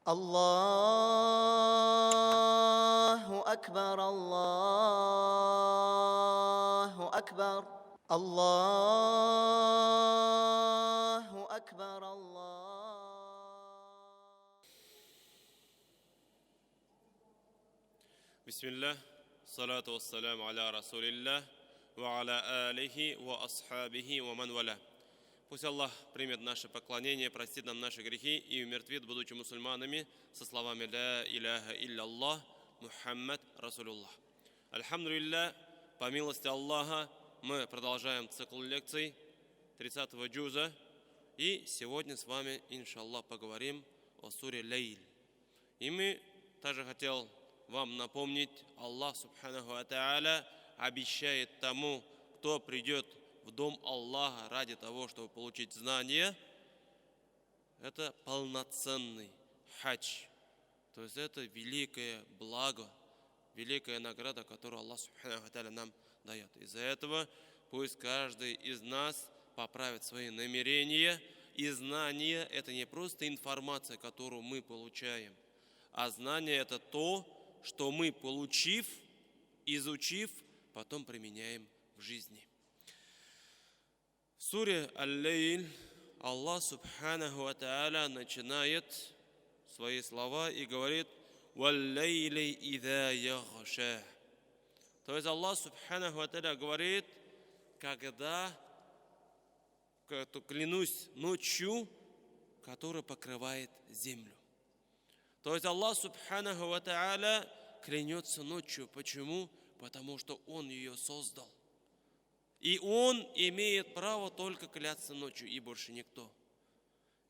الله أكبر الله أكبر الله أكبر Бисмиллах, салату вассаляму аля расулиллах, ва аля алихи ва асхабихи ва ман валя. Пусть Аллах примет наше поклонение, простит нам наши грехи и умертвит, будучи мусульманами, со словами «Ля иляха илля Мухаммад Расулуллах». Альхамдулилля, по милости Аллаха, мы продолжаем цикл лекций 30-го джуза. И сегодня с вами, иншаллах, поговорим о суре Лейль. И мы также хотел вам напомнить, Аллах Субханаху ва Тааля обещает тому, кто придет в дом Аллаха ради того, чтобы получить знания, это полноценный хадж. То есть это великое благо, великая награда, которую Аллах Субханаху ва Тааля нам дает. Из-за этого пусть каждый из нас поправит свои намерения. И знания – это не просто информация, которую мы получаем, а знание – это то, что мы, получив, изучив, потом применяем в жизни. В суре Аль-Лейль Аллах Субханаху ва Тааля начинает свои слова и говорит «Валлейли иза яхша». То есть Аллах Субханаху ва Тааля говорит, когда, клянусь ночью, которая покрывает землю. То есть Аллах Субханаху ва Тааля клянется ночью. Почему? Потому что Он ее создал. И Он имеет право только клясться ночью, и больше никто.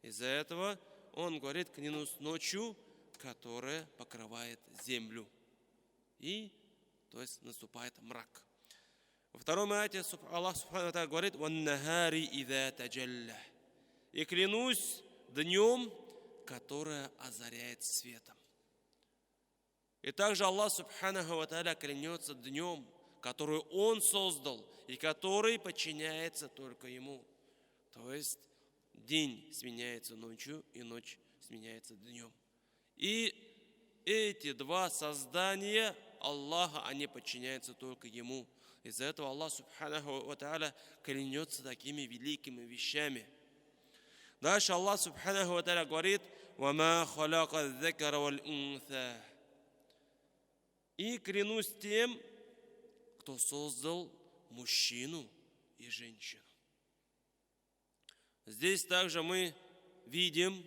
Из-за этого Он говорит, клянусь ночью, которая покрывает землю. И, то есть, наступает мрак. Во втором аяте Аллах Субханаху ва Тааля говорит, «Ваннахари иза таджалля». И клянусь днем, которая озаряет светом. И также Аллах Субханаху ва Тааля клянется днем, который Он создал и который подчиняется только Ему. То есть день сменяется ночью, и ночь сменяется днем. И эти два создания Аллаха, они подчиняются только Ему. Из-за этого Аллах Субханаху ва Тааля клянется такими великими вещами. Дальше Аллах Субханаху ва Тааля говорит, «Вама халяка дзакара валь унса». И клянусь тем, кто создал мужчину и женщину. Здесь также мы видим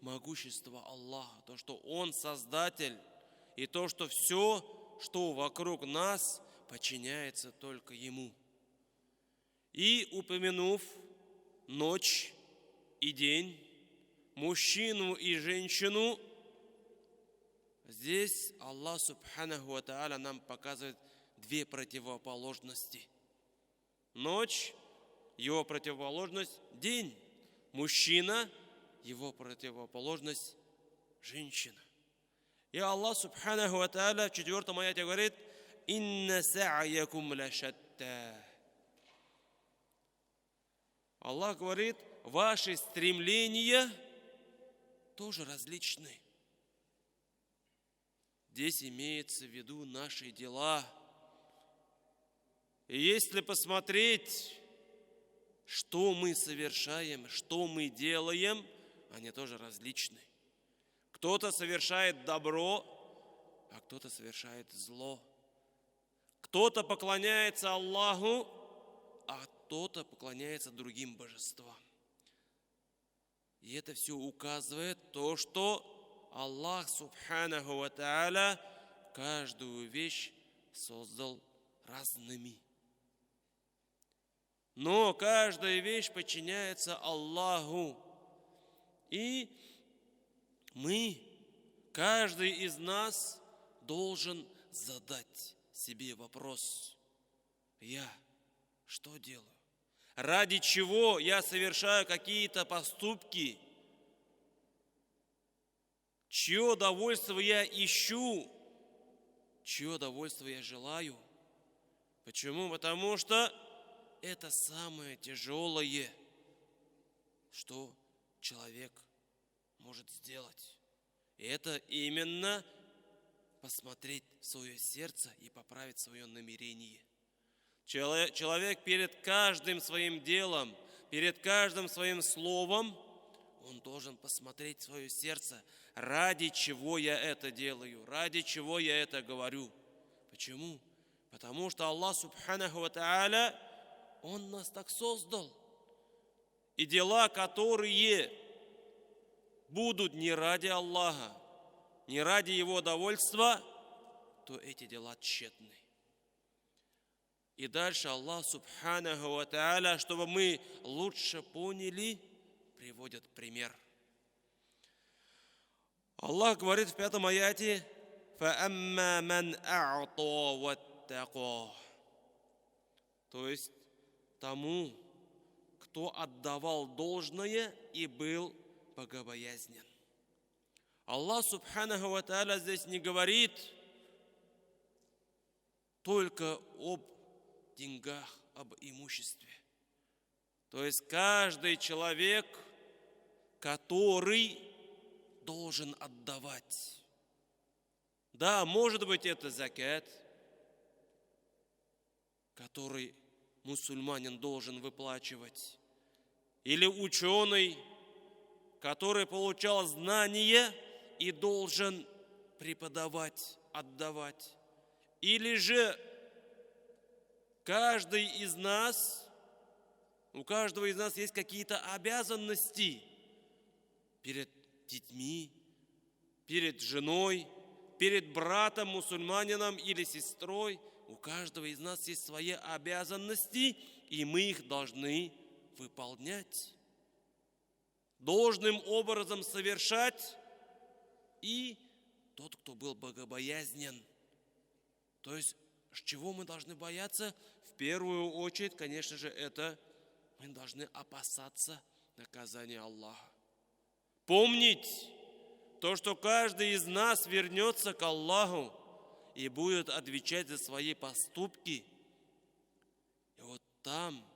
могущество Аллаха, то, что Он создатель, и то, что все, что вокруг нас, подчиняется только Ему. И упомянув ночь и день, мужчину и женщину, здесь Аллах Субханаху ва Тааля нам показывает две противоположности. Ночь, его противоположность – день. Мужчина, его противоположность – женщина. И Аллах Субханаху ва Тааля в 4 аяте говорит, «Инна са'якум лашатта». Аллах говорит, ваши стремления тоже различны. Здесь имеется в виду наши дела. И если посмотреть, что мы совершаем, что мы делаем, они тоже различны. Кто-то совершает добро, а кто-то совершает зло. Кто-то поклоняется Аллаху, а кто-то поклоняется другим божествам. И это все указывает то, что Аллах Субханаху ва Тааля каждую вещь создал разными. Но каждая вещь подчиняется Аллаху. И каждый из нас должен задать себе вопрос. Я что делаю? Ради чего я совершаю какие-то поступки? Чье довольствие я ищу? Чье довольствие я желаю? Почему? Потому что это самое тяжелое, что человек может сделать. Это именно посмотреть в свое сердце и поправить свое намерение. Человек перед каждым своим делом, перед каждым своим словом, он должен посмотреть в свое сердце, ради чего я это делаю, ради чего я это говорю. Почему? Потому что Аллах Субханаху ва Тааля, Он нас так создал. И дела, которые будут не ради Аллаха, не ради Его довольства, то эти дела тщетны. И дальше Аллах Субханаху ва Тааля, чтобы мы лучше поняли, приводит пример. Аллах говорит в 5 аяте: فَأَمَّا مَنْ أَعْطَى وَاتَّقَى. То есть тому, кто отдавал должное и был богобоязнен. Аллах Субханаху ва Тааля здесь не говорит только об деньгах, об имуществе. То есть каждый человек, который должен отдавать. Да, может быть, это закат, который мусульманин должен выплачивать. Или ученый, который получал знания и должен преподавать, отдавать. Или же каждый из нас, у каждого из нас есть какие-то обязанности перед детьми, перед женой, перед братом, мусульманином или сестрой. У каждого из нас есть свои обязанности, и мы их должны выполнять, должным образом совершать. И тот, кто был богобоязнен, то есть с чего мы должны бояться? В первую очередь, конечно же, это мы должны опасаться наказания Аллаха. Помнить то, что каждый из нас вернется к Аллаху и будет отвечать за свои поступки. И вот там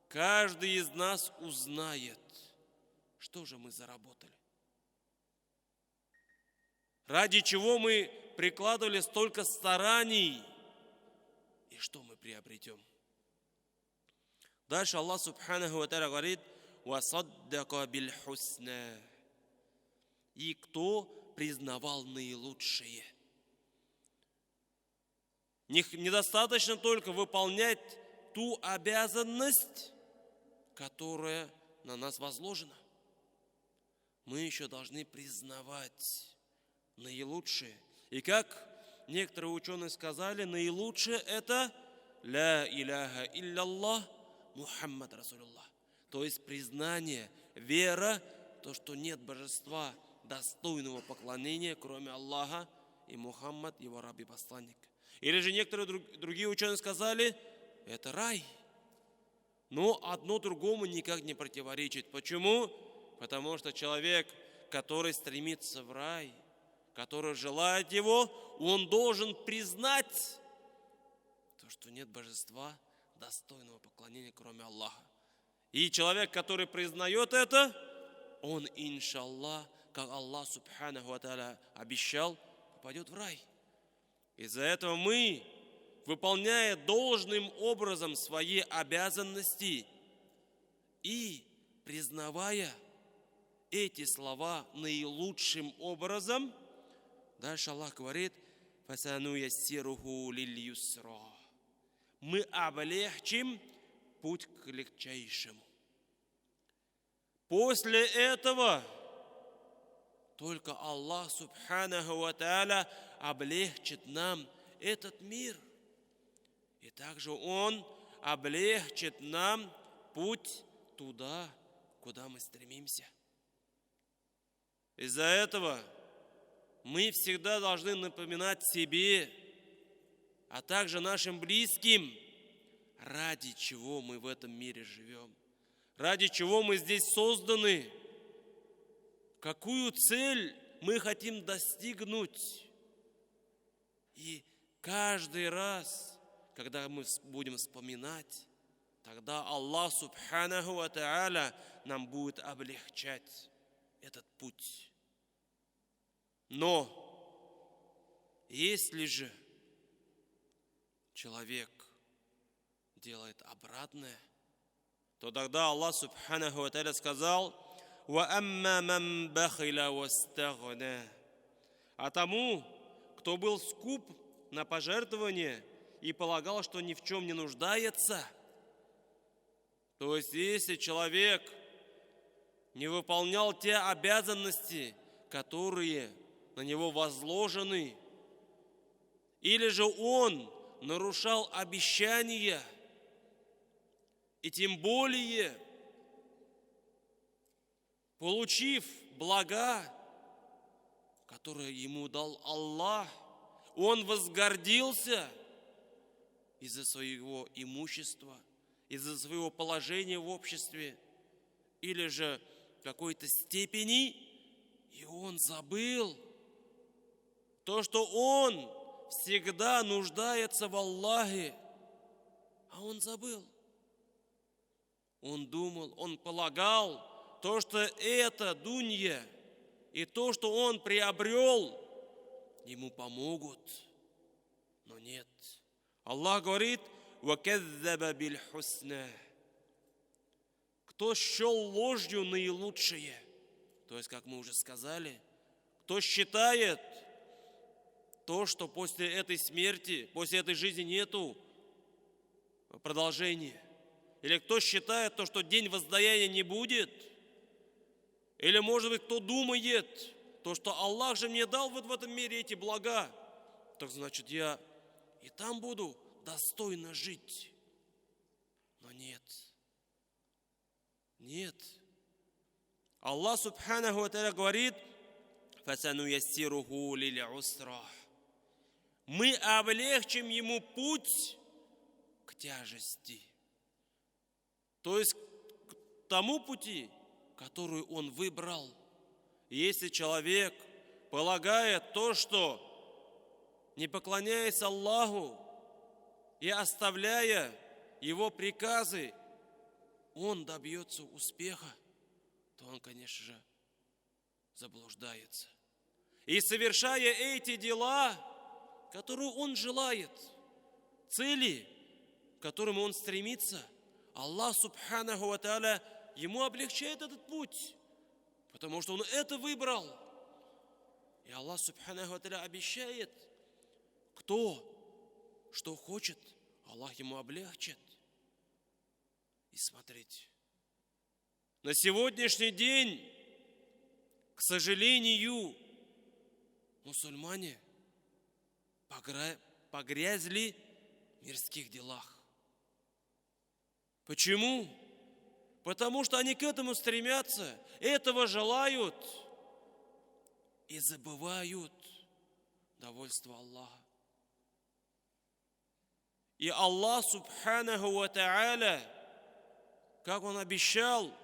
каждый из нас узнает, что же мы заработали. Ради чего мы прикладывали столько стараний и что мы приобретем. Дальше Аллах Субханаху ва Тааля говорит: «Васаддака бильхусна». И кто признавал наилучшее. Недостаточно только выполнять ту обязанность, которая на нас возложена. Мы еще должны признавать наилучшее. И как некоторые ученые сказали, наилучшее это «Ля иляха илля Мухаммад Расулуллах». То есть признание, вера, то, что нет божества достойного поклонения, кроме Аллаха, и Мухаммад, его раб и посланник. Или же некоторые другие ученые сказали, это рай. Но одно другому никак не противоречит. Почему? Потому что человек, который стремится в рай, который желает его, он должен признать то, что нет божества достойного поклонения, кроме Аллаха. И человек, который признает это, он, иншаллах, как Аллах Субханаху ва Тааля обещал, попадет в рай. Из-за этого мы, выполняя должным образом свои обязанности и признавая эти слова наилучшим образом, дальше Аллах говорит: «Фасануяссируху лиль-юсра». Мы облегчим путь к легчайшему. После этого только Аллах Субханаху ва Тааля облегчит нам этот мир. И также Он облегчит нам путь туда, куда мы стремимся. Из-за этого мы всегда должны напоминать себе, а также нашим близким, ради чего мы в этом мире живем, ради чего мы здесь созданы, какую цель мы хотим достигнуть. И каждый раз, когда мы будем вспоминать, тогда Аллах Субханаху ва Тааля нам будет облегчать этот путь. Но если же человек делает обратное, то тогда Аллах Субханаху ва Тааля сказал: «Ва-амма ман бахиля вастагна». А тому, кто был скуп на пожертвование и полагал, что ни в чем не нуждается, то есть если человек не выполнял те обязанности, которые на него возложены, или же он нарушал обещания, и тем более, получив блага, которые ему дал Аллах, он возгордился из-за своего имущества, из-за своего положения в обществе, или же в какой-то степени, и он забыл то, что он всегда нуждается в Аллахе, а он забыл. Он думал, он полагал, то, что это дунья и то, что он приобрел, ему помогут. Но нет. Аллах говорит: «Ваказзаба биль-хусна». Кто счел ложью наилучшее, то есть, как мы уже сказали, кто считает то, что после этой смерти, после этой жизни нету продолжения, или кто считает то, что день воздаяния не будет, или, может быть, кто думает, то, что Аллах же мне дал вот в этом мире эти блага, так значит, я и там буду достойно жить. Но нет. Нет. Аллах Субханаху ва Тааля говорит: «Фасануяссируху лиль-усра». Мы облегчим ему путь к тяжести. То есть к тому пути, который он выбрал. Если человек полагает то, что не поклоняясь Аллаху и оставляя Его приказы, он добьется успеха, то он, конечно же, заблуждается. И совершая эти дела, которые он желает, цели, к которым он стремится, Аллах Субханаху ва Тааля ему облегчает этот путь, потому что он это выбрал. И Аллах Субханаху ва Тааля обещает, кто что хочет, Аллах ему облегчит. И смотрите, на сегодняшний день, к сожалению, мусульмане погрязли в мирских делах. Почему? Потому что они к этому стремятся, этого желают и забывают довольство Аллаха. И Аллах Субханаху ва Тааля, как Он обещал,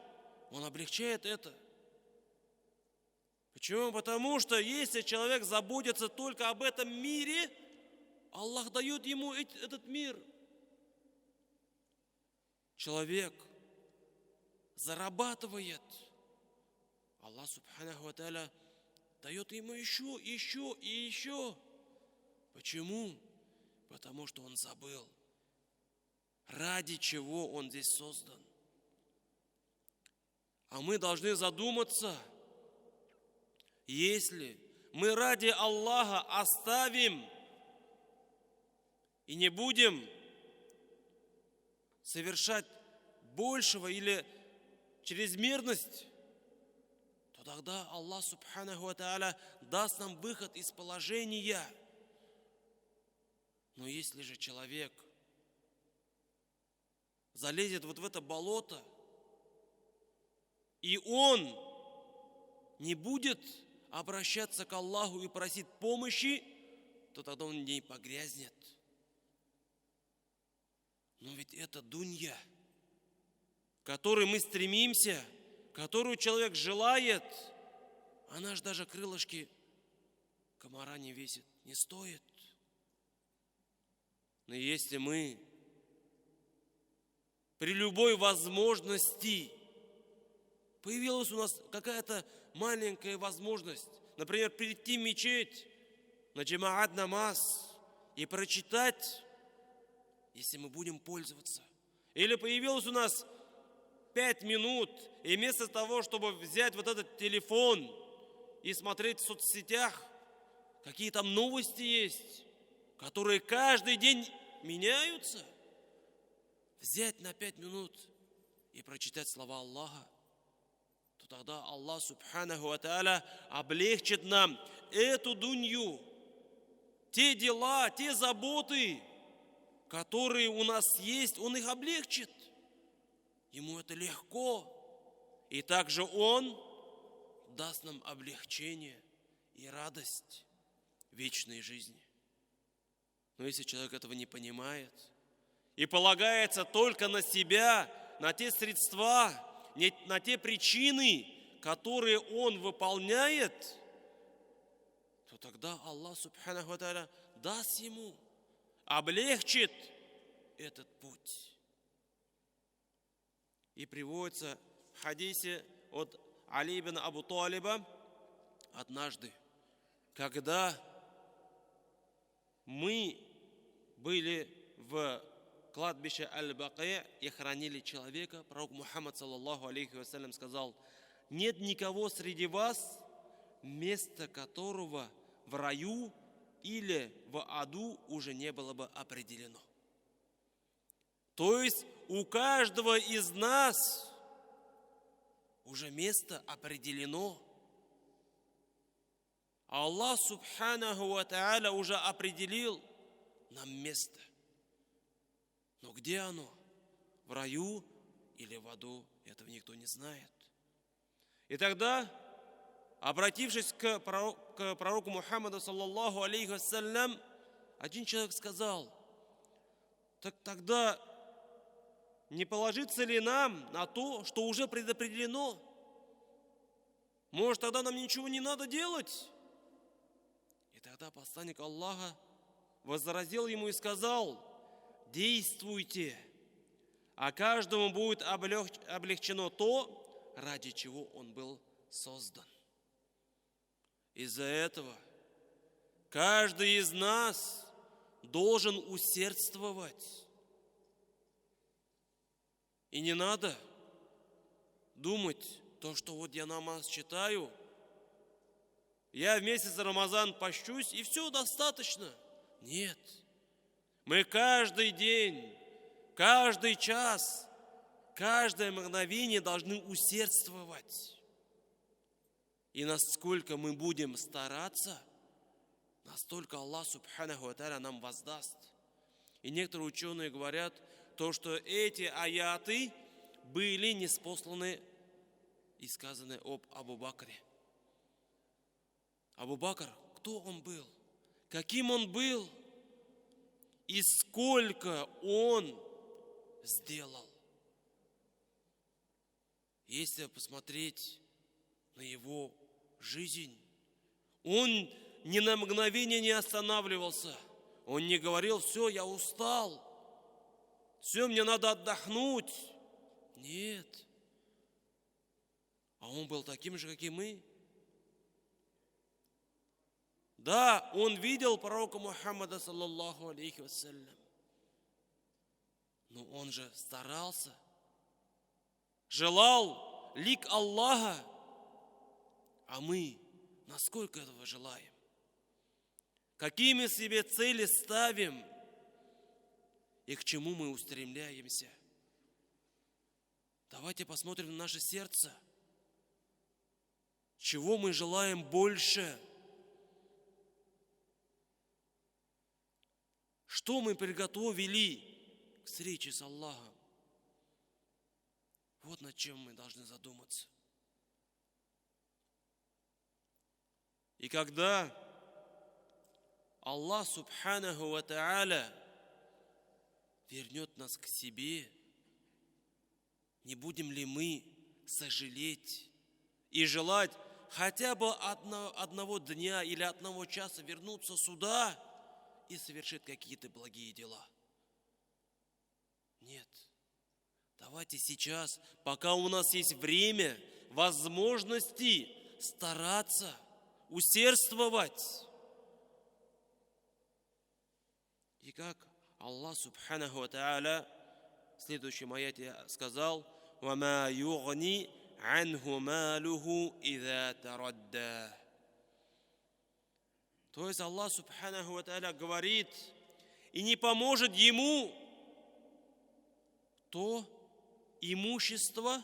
Он облегчает это. Почему? Потому что если человек заботится только об этом мире, Аллах дает ему этот мир. Человек зарабатывает, Аллах Субханаху ва Тааля дает ему еще и еще. Почему? Потому что он забыл, ради чего он здесь создан. А мы должны задуматься, если мы ради Аллаха оставим и не будем совершать большего или чрезмерность, то тогда Аллах Субханаху ва Тааля даст нам выход из положения. Но если же человек залезет вот в это болото, и он не будет обращаться к Аллаху и просить помощи, то тогда он в ней погрязнет. Но ведь это дунья, к которой мы стремимся, которую человек желает, она же даже крылышки комара не весит, не стоит. Но если мы при любой возможности, появилась у нас какая-то маленькая возможность, например, прийти в мечеть на джамаат намаз и прочитать, если мы будем пользоваться. Или появилось у нас 5 минут, и вместо того, чтобы взять вот этот телефон и смотреть в соцсетях, какие там новости есть, которые каждый день меняются, взять на 5 минут и прочитать слова Аллаха, то тогда Аллах Субханаху ва Тааля облегчит нам эту дунью, те дела, те заботы, которые у нас есть, Он их облегчит. Ему это легко. И также Он даст нам облегчение и радость вечной жизни. Но если человек этого не понимает и полагается только на себя, на те средства, на те причины, которые он выполняет, то тогда Аллах Субханаху ва Тааля даст ему, облегчит этот путь. И приводится в хадисе от Али ибн Абу Талиба: однажды, когда мы были в кладбище Аль-Бакия и хоронили человека, пророк Мухаммад саллаллаху алейхи вассалям сказал: нет никого среди вас, место которого в раю или в аду уже не было бы определено. То есть у каждого из нас уже место определено. Аллах Субханаху ва Тааля уже определил нам место. Но где оно? В раю или в аду? Этого никто не знает. И тогда, обратившись к пророку Мухаммаду саллаллаху алейхи вассалям, один человек сказал: так тогда не положиться ли нам на то, что уже предопределено? Может, тогда нам ничего не надо делать? И тогда посланник Аллаха возразил ему и сказал: действуйте, а каждому будет облегчено то, ради чего он был создан. Из-за этого каждый из нас должен усердствовать. И не надо думать, то, что вот я намаз читаю, я в месяц Рамазан пощусь, и все, достаточно. Нет. Мы каждый день, каждый час, каждое мгновение должны усердствовать. И насколько мы будем стараться, настолько Аллах Субханаху ва Тааля нам воздаст. И некоторые ученые говорят, то, что эти аяты были ниспосланы и сказаны об Абу Бакре. Абу Бакр, кто он был? Каким он был? И сколько он сделал? Если посмотреть на его жизнь, он ни на мгновение не останавливался. Он не говорил: все, я устал, все, мне надо отдохнуть. Нет. А он был таким же, как и мы. Да, он видел пророка Мухаммада саллаллаху алейхи вассалям, но он же старался, желал лик Аллаха. А мы насколько этого желаем? Какими себе цели ставим и к чему мы устремляемся? Давайте посмотрим на наше сердце. Чего мы желаем больше? Что мы приготовили к встрече с Аллахом? Вот над чем мы должны задуматься. И когда Аллах Субханаху ва Тааля вернет нас к себе, не будем ли мы сожалеть и желать хотя бы одного дня или одного часа вернуться сюда и совершить какие-то благие дела? Нет. Давайте сейчас, пока у нас есть время, возможности, стараться, усердствовать. И как Аллах Субханаху ва Тааля в следующем аяте сказал: «Вама югни анху малуху иза тарадда». То есть Аллах Субханаху ва Тааля говорит: и не поможет ему то имущество,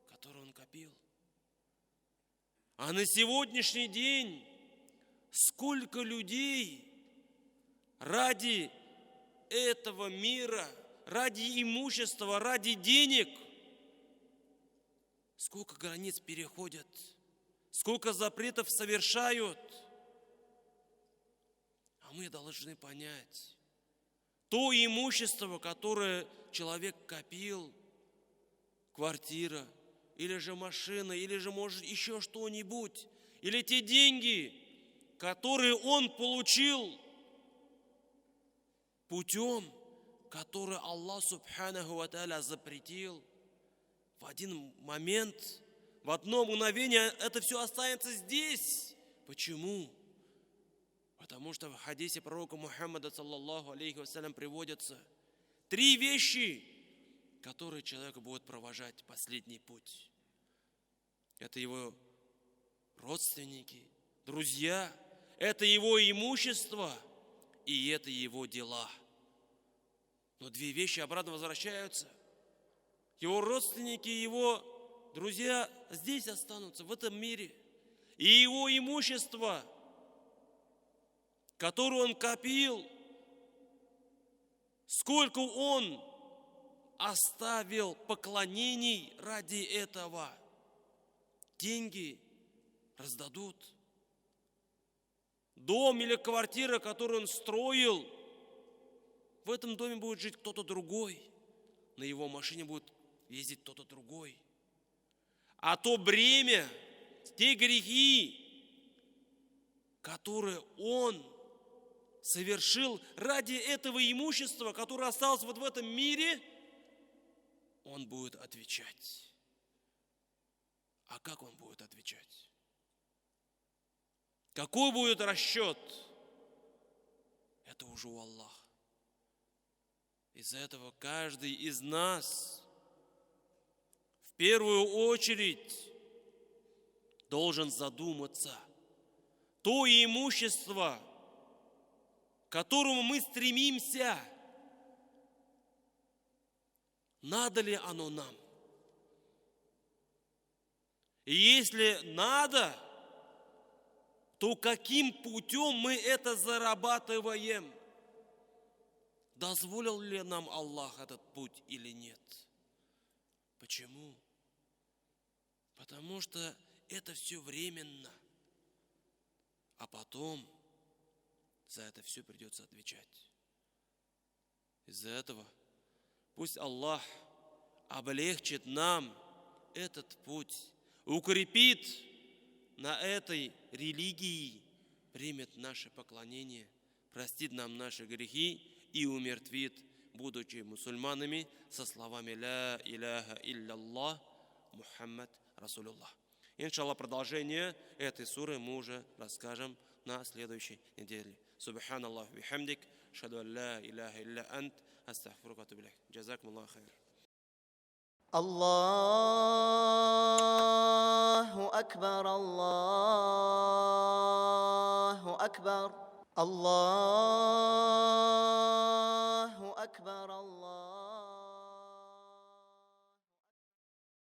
которое он копил. А на сегодняшний день сколько людей ради этого мира, ради имущества, ради денег, сколько границ переходят, сколько запретов совершают. А мы должны понять, то имущество, которое человек копил, квартира, или же машина, или же, может, еще что-нибудь, или те деньги, которые он получил путем, который Аллах Субханаху ва Тааля запретил, в один момент, в одно мгновение это все останется здесь. Почему? Потому что в хадисе пророка Мухаммада, саллаллаху алейхи вассалям, приводятся 3 вещи, которые человека будут провожать последний путь. Это его родственники, друзья, это его имущество и это его дела. Но 2 вещи обратно возвращаются. Его родственники, его друзья здесь останутся, в этом мире. И его имущество, которое он копил, сколько он оставил поклонений ради этого. Деньги раздадут. Дом или квартира, которую он строил, в этом доме будет жить кто-то другой. На его машине будет ездить кто-то другой. А то бремя, те грехи, которые он совершил ради этого имущества, которое осталось вот в этом мире, он будет отвечать. А как он будет отвечать? Какой будет расчет? Это уже у Аллаха. Из-за этого каждый из нас в первую очередь должен задуматься. То имущество, к которому мы стремимся, надо ли оно нам? И если надо, то каким путем мы это зарабатываем? Дозволил ли нам Аллах этот путь или нет? Почему? Потому что это все временно. А потом за это все придется отвечать. Из-за этого пусть Аллах облегчит нам этот путь, укрепит на этой религии, примет наше поклонение, простит нам наши грехи и умертвит, будучи мусульманами, со словами «Ла иляха илля Мухаммад Расулуллах». Иншаллах, продолжение этой суры мы уже расскажем на следующей неделе. Субханаллах бихамдик, шаду ан ла иляха илля ант, астагфирука ва атубу илейк. Джазакумуллаху хайр. الله أكبر الله أكبر الله أكبر